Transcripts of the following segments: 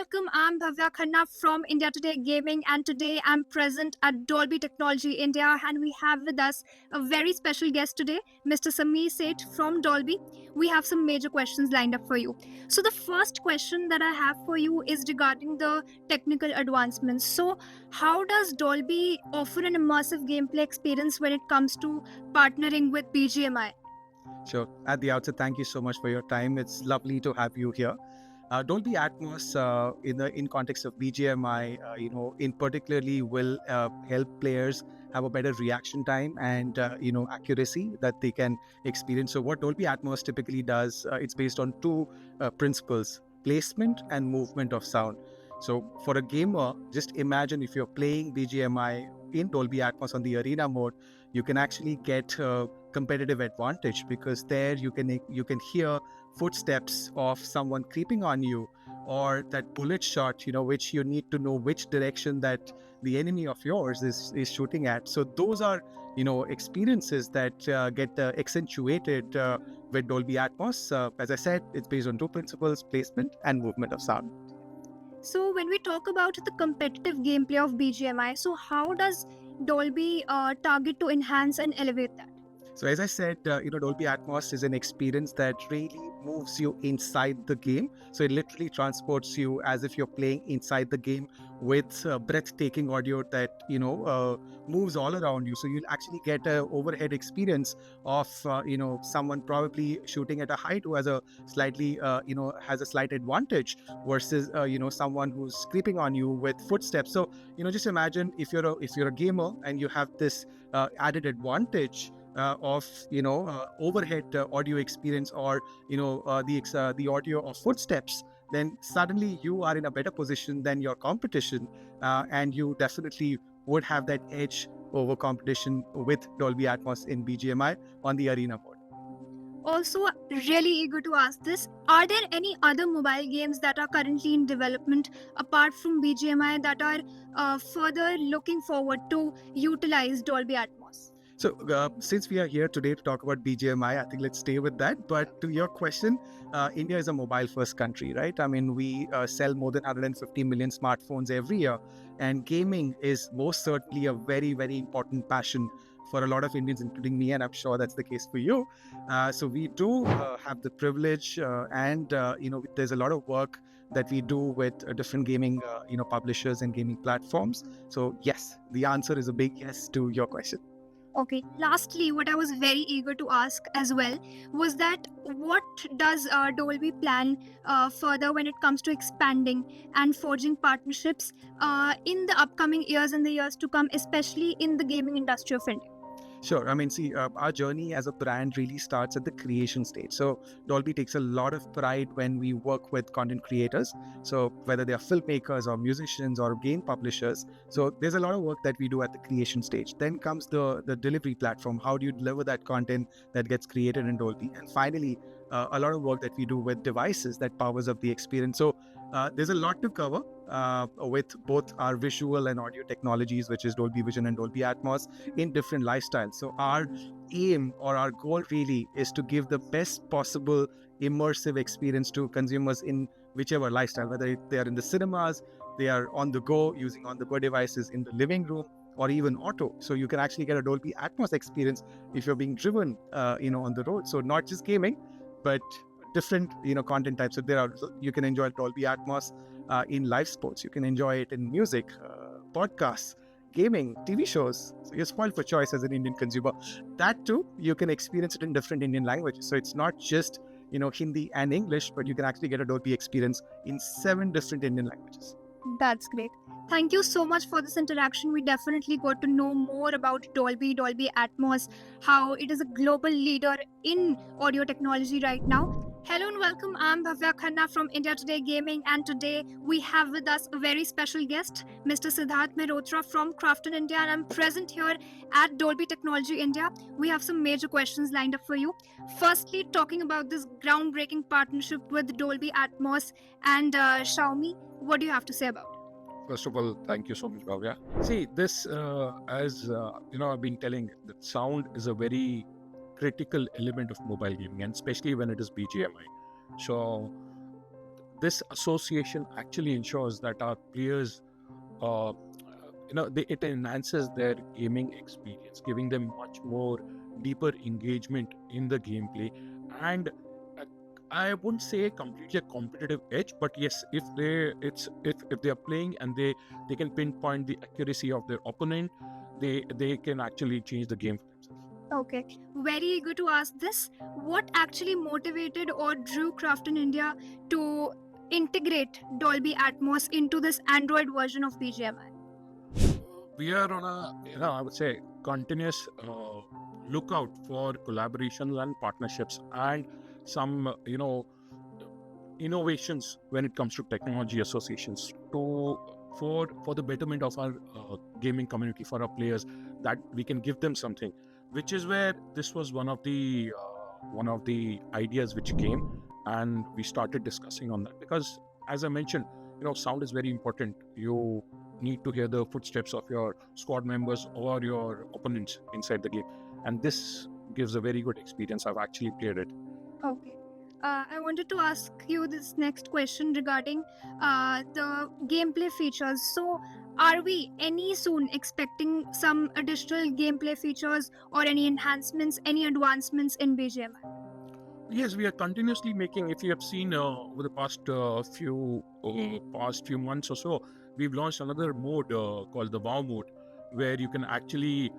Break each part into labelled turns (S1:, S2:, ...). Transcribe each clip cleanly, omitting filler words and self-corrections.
S1: welcome. I'm Bhavya Khanna from India Today Gaming, and today I'm present at Dolby Technology India, and we have with us a very special guest today, Mr. Sameer Seth from Dolby. We have some major questions lined up for you. So, the first question that I have for you is regarding the technical advancements. So, how does Dolby offer an immersive gameplay experience when it comes to partnering with BGMI?
S2: Sure. At the outset, thank you so much for your time. It's lovely to have you here. Dolby Atmos, in context of BGMI, in particularly will help players have a better reaction time and accuracy that they can experience. So what Dolby Atmos typically does, it's based on two principles: placement and movement of sound. So for a gamer, just imagine if you're playing BGMI in Dolby Atmos on the arena mode, you can actually get competitive advantage because there you can hear footsteps of someone creeping on you, or that bullet shot, which you need to know which direction that the enemy of yours is shooting at. So those are experiences that get accentuated with Dolby Atmos. As I said, it's based on two principles: placement and movement of sound.
S1: So, when we talk about the competitive gameplay of BGMI, so how does Dolby target to enhance and elevate that?
S2: So as I said, Dolby Atmos is an experience that really moves you inside the game. So it literally transports you as if you're playing inside the game with breathtaking audio that moves all around you. So you'll actually get a overhead experience of someone probably shooting at a height who has a slightly has a slight advantage versus someone who's creeping on you with footsteps. So just imagine if you're a gamer and you have this added advantage of overhead audio experience, or the audio of footsteps, then suddenly you are in a better position than your competition, and you definitely would have that edge over competition with Dolby Atmos in BGMI on the arena mode.
S1: Also, really eager to ask this, are there any other mobile games that are currently in development apart from BGMI that are further looking forward to utilize Dolby Atmos?
S2: So, since we are here today to talk about BGMI, I think let's stay with that. But to your question, India is a mobile-first country, right? I mean, we sell more than 150 million smartphones every year, and gaming is most certainly a very, very important passion for a lot of Indians, including me, and I'm sure that's the case for you. So we do have the privilege, and there's a lot of work that we do with different gaming, publishers and gaming platforms. So yes, the answer is a big yes to your question.
S1: Okay. Lastly, what I was very eager to ask as well was that what does Dolby plan further when it comes to expanding and forging partnerships in the upcoming years and the years to come, especially in the gaming industry of India?
S2: Sure. I mean, see, our journey as a brand really starts at the creation stage. So, Dolby takes a lot of pride when we work with content creators. So, whether they are filmmakers or musicians or game publishers. So, there's a lot of work that we do at the creation stage. Then comes the delivery platform. How do you deliver that content that gets created in Dolby? And finally, a lot of work that we do with devices that powers up the experience. So, there's a lot to cover with both our visual and audio technologies, which is Dolby Vision and Dolby Atmos, in different lifestyles. So our aim or our goal really is to give the best possible immersive experience to consumers in whichever lifestyle, whether they are in the cinemas, they are on the go using on the go devices in the living room, or even auto. So you can actually get a Dolby Atmos experience if you're being driven on the road. So not just gaming, but different content types. So you can enjoy Dolby Atmos in live sports, you can enjoy it in music, podcasts, gaming, TV shows. So you're spoiled for choice as an Indian consumer. That too, you can experience it in different Indian languages. So it's not just Hindi and English, but you can actually get a Dolby experience in 7 different Indian languages.
S1: That's great. Thank you so much for this interaction. We definitely got to know more about Dolby Atmos, how it is a global leader in audio technology right now. Hello and welcome. I'm Bhavya Khanna from India Today Gaming, and today we have with us a very special guest, Mr. Siddharth Mehrotra from Crafton India, and I'm present here at Dolby Technology India. We have some major questions lined up for you. Firstly, talking about this groundbreaking partnership with Dolby Atmos and Xiaomi, what do you have to say about it?
S3: First of all, thank you so much, Bhavya. See, this, as I've been telling that sound is a very critical element of mobile gaming, and especially when it is BGMI. So, this association actually ensures that our players, uh, it enhances their gaming experience, giving them much more deeper engagement in the gameplay, and uh, I wouldn't say completely a competitive edge, but yes, if they are playing and they can pinpoint the accuracy of their opponent, they can actually change the game for themselves.
S1: Okay, very eager to ask this. What actually motivated or drew Crafton India to integrate Dolby Atmos into this Android version of BGMI?
S3: We are on a, I would say, continuous lookout for collaborations and partnerships and some, innovations when it comes to technology associations for the betterment of our gaming community, for our players, that we can give them something, which is where this was one of the ideas which came, and we started discussing on that, because as I mentioned, sound is very important. You need to hear the footsteps of your squad members or your opponents inside the game, and this gives a very good experience. I've actually played it.
S1: Okay. I wanted to ask you this next question regarding the gameplay features. So, are we any soon expecting some additional gameplay features or any enhancements, any advancements in BGMI?
S3: Yes, we are continuously making. If you have seen over the past few months or so, we've launched another mode called the WoW mode, where you can actually,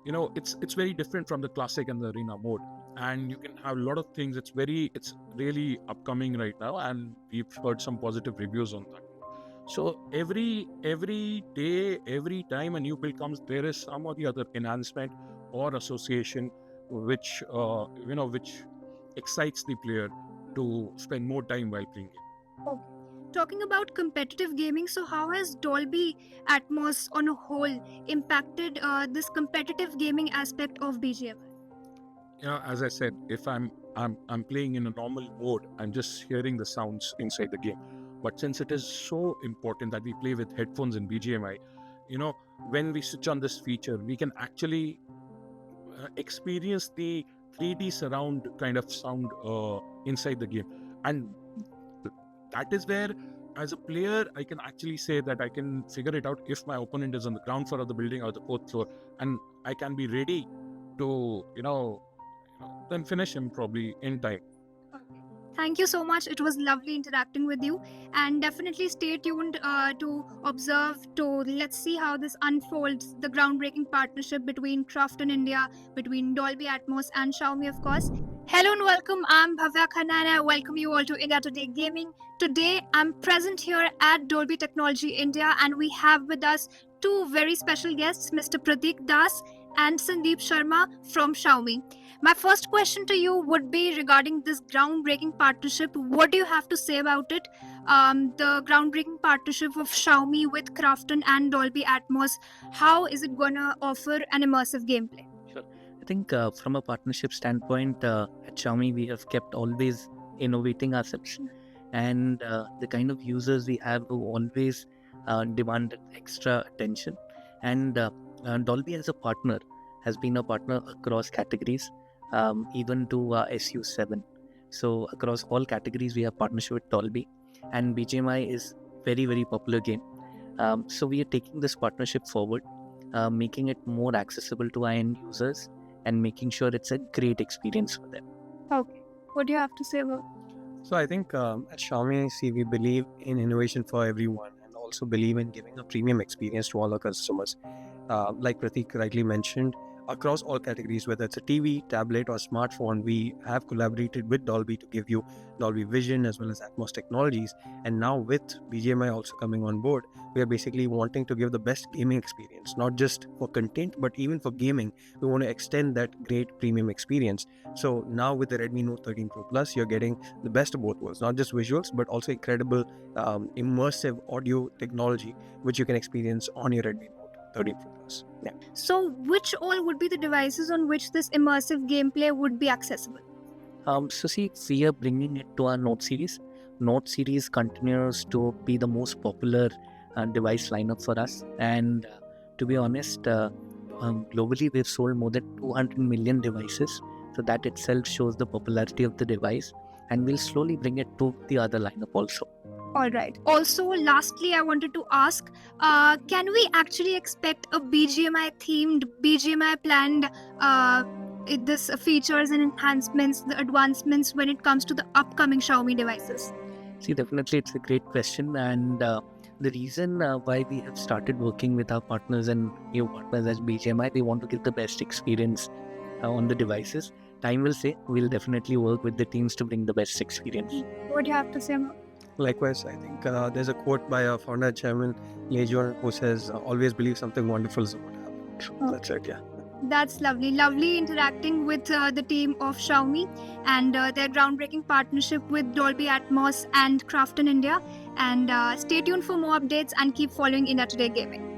S3: it's very different from the classic and the arena mode, and you can have a lot of things. It's really upcoming right now, and we've heard some positive reviews on that. So every day, every time a new build comes, there is some or the other enhancement or association which excites the player to spend more time while playing it.
S1: Okay. Talking about competitive gaming, so how has Dolby Atmos on a whole impacted this competitive gaming aspect of BGMI?
S3: As I said, if I'm playing in a normal mode, I'm just hearing the sounds inside the game. But since it is so important that we play with headphones in BGMI, when we switch on this feature, we can actually experience the 3D surround kind of sound inside the game, and that is where, as a player, I can actually say that I can figure it out if my opponent is on the ground floor of the building or the fourth floor, and I can be ready to then finish him probably in time.
S1: Thank you so much. It was lovely interacting with you, and definitely stay tuned to observe. Let's see how this unfolds. The groundbreaking partnership between Crafton India, between Dolby Atmos and Xiaomi, of course. Hello and welcome. I'm Bhavya Khanna, and I welcome you all to India Today Gaming. Today, I'm present here at Dolby Technology India, and we have with us two very special guests, Mr. Pratik Das and Sandeep Sharma from Xiaomi. My first question to you would be regarding this groundbreaking partnership. What do you have to say about it? The groundbreaking partnership of Xiaomi with Crafton and Dolby Atmos. How is it gonna offer an immersive gameplay?
S4: Sure. I think from a partnership standpoint, at Xiaomi, we have kept always innovating ourselves. And the kind of users we have who always demanded extra attention. And Dolby as a partner has been a partner across categories, even to SU7. So across all categories, we have partnership with Dolby, and BGMI is very, very popular game. So we are taking this partnership forward, making it more accessible to our end users and making sure it's a great experience for them.
S1: Okay. What do you have to say about?
S2: So I think at Xiaomi, we believe in innovation for everyone and also believe in giving a premium experience to all our customers. Like Pratik rightly mentioned, across all categories, whether it's a TV, tablet, or smartphone, we have collaborated with Dolby to give you Dolby Vision as well as Atmos technologies. And now with BGMI also coming on board, we are basically wanting to give the best gaming experience, not just for content, but even for gaming. We want to extend that great premium experience. So now with the Redmi Note 13 Pro Plus, you're getting the best of both worlds, not just visuals, but also incredible immersive audio technology, which you can experience on your Redmi Note 13 Pro Plus. Yeah.
S1: So, which all would be the devices on which this immersive gameplay would be accessible?
S4: So see, we are bringing it to our Note series. Note series continues to be the most popular device lineup for us. And to be honest, globally we've sold more than 200 million devices. So that itself shows the popularity of the device. and we'll slowly bring it to the other lineup also.
S1: All right. Also, lastly, I wanted to ask, can we actually expect a BGMI themed, BGMI planned this features and enhancements, the advancements when it comes to the upcoming Xiaomi devices?
S4: See, definitely it's a great question, and the reason why we have started working with our partners and new partners as BGMI, they want to give the best experience on the devices. Time will say. We'll definitely work with the teams to bring the best experience.
S1: What do you have to say, Amar?
S5: Likewise, I think there's a quote by our founder chairman, Lee Juan, who says, always believe something wonderful is about to happen. So
S1: Oh.
S5: that's it, yeah.
S1: That's lovely. Lovely interacting with the team of Xiaomi and their groundbreaking partnership with Dolby Atmos and Crafton India. And stay tuned for more updates and keep following India Today Gaming.